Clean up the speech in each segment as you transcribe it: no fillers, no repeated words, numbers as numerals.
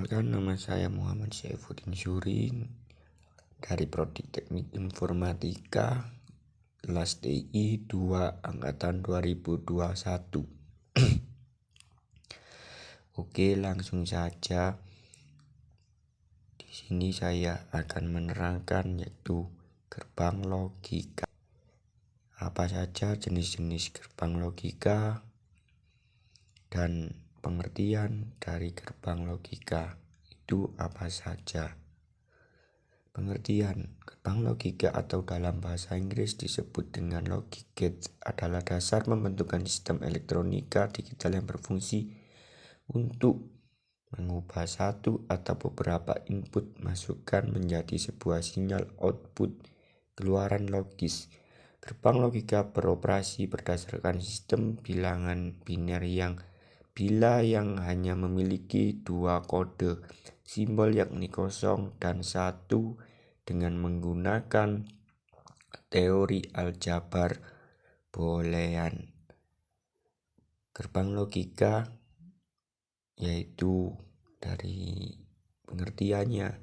Perkenalkan, nama saya Muhammad Saifuddin Syurin dari Prodi Teknik Informatika kelas TI 2 angkatan 2021. Oke, langsung saja. Di sini saya akan menerangkan yaitu gerbang logika. Apa saja jenis-jenis gerbang logika dan pengertian dari gerbang logika itu apa saja. Pengertian gerbang logika atau dalam bahasa Inggris disebut dengan logic gate adalah dasar pembentukan sistem elektronika digital yang berfungsi untuk mengubah satu atau beberapa input masukan menjadi sebuah sinyal output keluaran logis. Gerbang logika beroperasi berdasarkan sistem bilangan biner yang hanya memiliki dua kode simbol yakni 0 dan 1 dengan menggunakan teori aljabar boolean. Gerbang logika yaitu dari pengertiannya,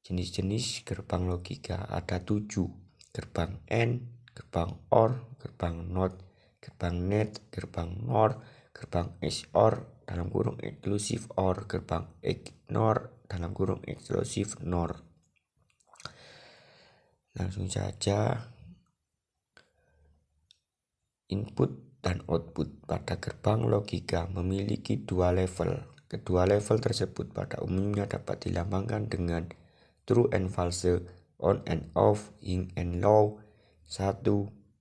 jenis-jenis gerbang logika ada 7: gerbang AND, gerbang OR, gerbang NOT, gerbang NET, gerbang NOR, gerbang XOR dalam kurung eksklusif OR, gerbang XNOR dalam kurung eksklusif NOR. Langsung saja, input dan output pada gerbang logika memiliki dua level. Kedua level tersebut pada umumnya dapat dilambangkan dengan true and false, on and off, high and low, 1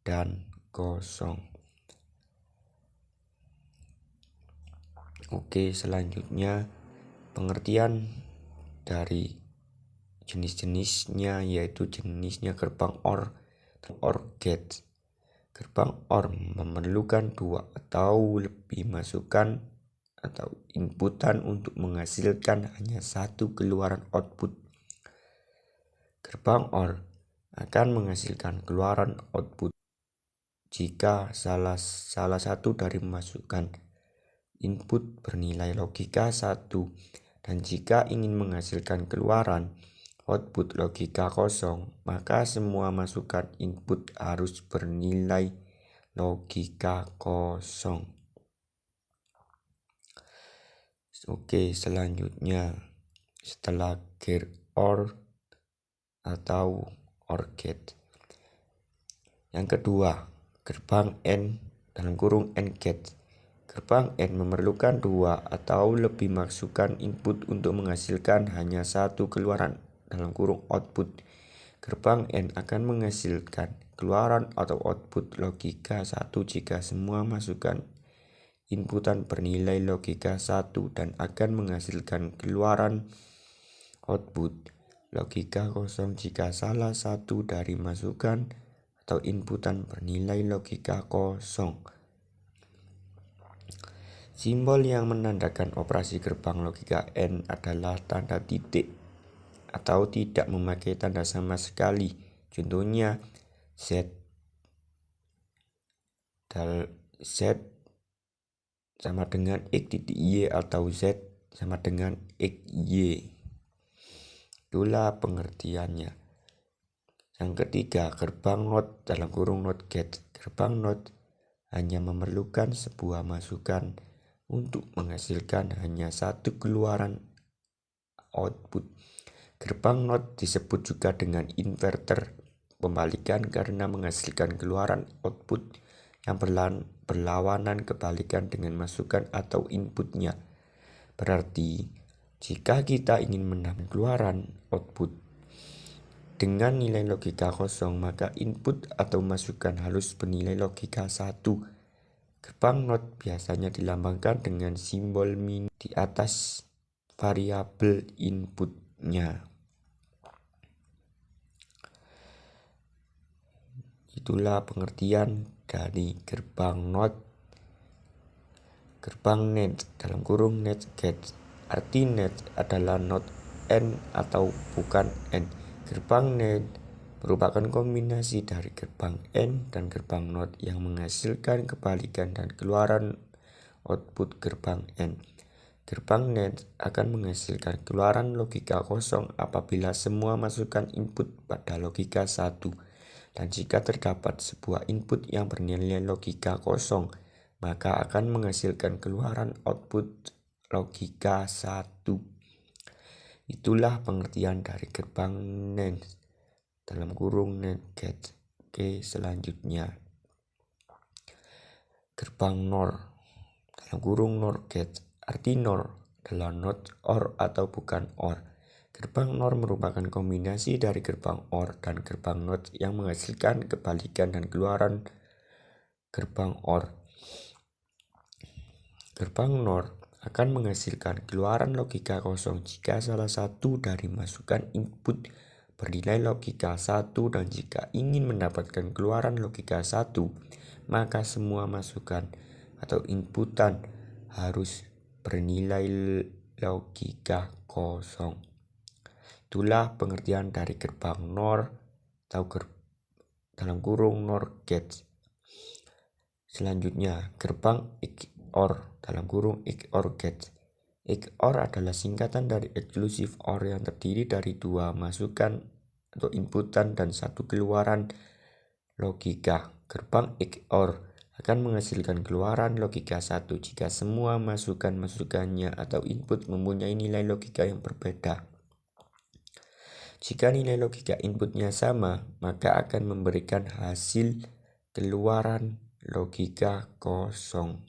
dan 0. Oke, selanjutnya pengertian dari jenis-jenisnya yaitu jenisnya gerbang OR gate. Gerbang OR memerlukan dua atau lebih masukan atau inputan untuk menghasilkan hanya satu keluaran output. Gerbang OR akan menghasilkan keluaran output jika salah satu dari masukan input bernilai logika 1 dan jika ingin menghasilkan keluaran output logika 0, maka semua masukan input harus bernilai logika 0. Oke, selanjutnya setelah gate OR atau OR gate. Yang kedua, gerbang AND dalam kurung AND gate. Gerbang AND memerlukan dua atau lebih masukan input untuk menghasilkan hanya satu keluaran dalam kurung output. Gerbang AND akan menghasilkan keluaran atau output logika 1 jika semua masukan inputan bernilai logika 1 dan akan menghasilkan keluaran output logika 0 jika salah satu dari masukan atau inputan bernilai logika 0. Simbol yang menandakan operasi gerbang logika AND adalah tanda titik atau tidak memakai tanda sama sekali. Contohnya Z sama dengan X.Y atau Z sama dengan XY. Itulah pengertiannya. Yang ketiga, gerbang NOT dalam kurung NOT gate. Gerbang NOT hanya memerlukan sebuah masukan untuk menghasilkan hanya satu keluaran output. Gerbang NOT disebut juga dengan inverter pembalikan karena menghasilkan keluaran output yang berlawanan kebalikan dengan masukan atau inputnya. Berarti jika kita ingin menambah keluaran output dengan nilai logika 0, maka input atau masukan harus bernilai logika 1. Gerbang NOT biasanya dilambangkan dengan simbol minus di atas variabel inputnya. Itulah pengertian dari gerbang NOT. Gerbang NET dalam kurung NET gate. Arti NET adalah not AND atau bukan AND. Gerbang NET merupakan kombinasi dari gerbang AND dan gerbang NOT yang menghasilkan kebalikan dan keluaran output gerbang AND. Gerbang NAND akan menghasilkan keluaran logika kosong apabila semua masukan input pada logika 1. Dan jika terdapat sebuah input yang bernilai logika kosong, maka akan menghasilkan keluaran output logika 1. Itulah pengertian dari gerbang NAND (NAND gate). Oke, selanjutnya gerbang NOR (NOR gate). Arti NOR adalah not or atau bukan or. Gerbang NOR merupakan kombinasi dari gerbang OR dan gerbang NOT yang menghasilkan kebalikan dan keluaran gerbang OR. Gerbang NOR akan menghasilkan keluaran logika kosong jika salah satu dari masukan input bernilai logika 1, dan jika ingin mendapatkan keluaran logika 1, maka semua masukan atau inputan harus bernilai logika kosong. Itulah pengertian dari gerbang NOR atau NOR gate. Selanjutnya, gerbang XOR (XOR gate). XOR adalah singkatan dari exclusive OR yang terdiri dari dua masukan atau inputan dan satu keluaran logika. Gerbang XOR akan menghasilkan keluaran logika 1 jika semua masukannya atau input mempunyai nilai logika yang berbeda. Jika nilai logika inputnya sama, maka akan memberikan hasil keluaran logika kosong.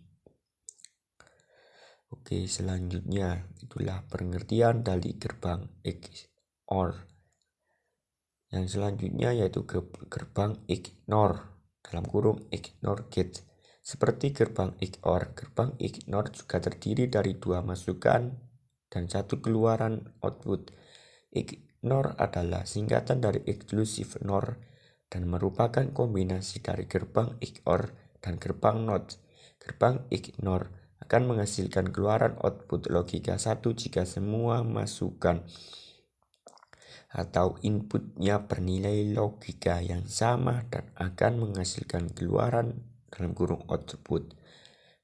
Oke, selanjutnya itulah pengertian dari gerbang XOR. Yang selanjutnya yaitu gerbang ignore (ignore gate). Seperti gerbang XOR, gerbang ignore juga terdiri dari dua masukan dan satu keluaran output. Ignore adalah singkatan dari exclusive NOR dan merupakan kombinasi dari gerbang XOR dan gerbang NOT. Gerbang ignore akan menghasilkan keluaran output logika 1 jika semua masukan atau inputnya bernilai logika yang sama dan akan menghasilkan keluaran output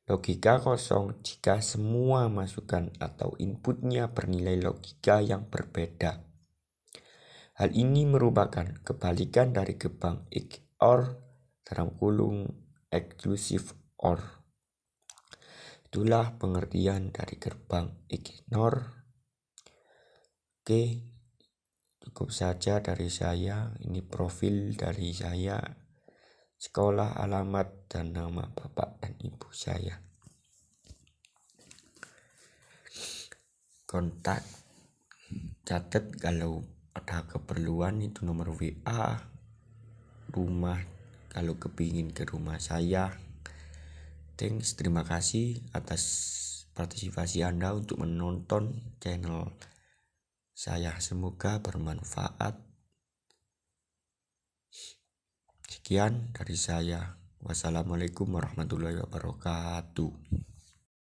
logika kosong jika semua masukan atau inputnya bernilai logika yang berbeda. Hal ini merupakan kebalikan dari gerbang XOR (exclusive OR). Itulah pengertian dari gerbang ignore. Oke, cukup saja dari saya. Ini profil dari saya, sekolah, alamat, dan nama bapak dan ibu saya. Kontak, catat kalau ada keperluan, itu nomor WA, rumah kalau kepingin ke rumah saya. Thanks, terima kasih atas partisipasi Anda untuk menonton channel saya. Semoga bermanfaat. Sekian dari saya. Wassalamualaikum warahmatullahi wabarakatuh.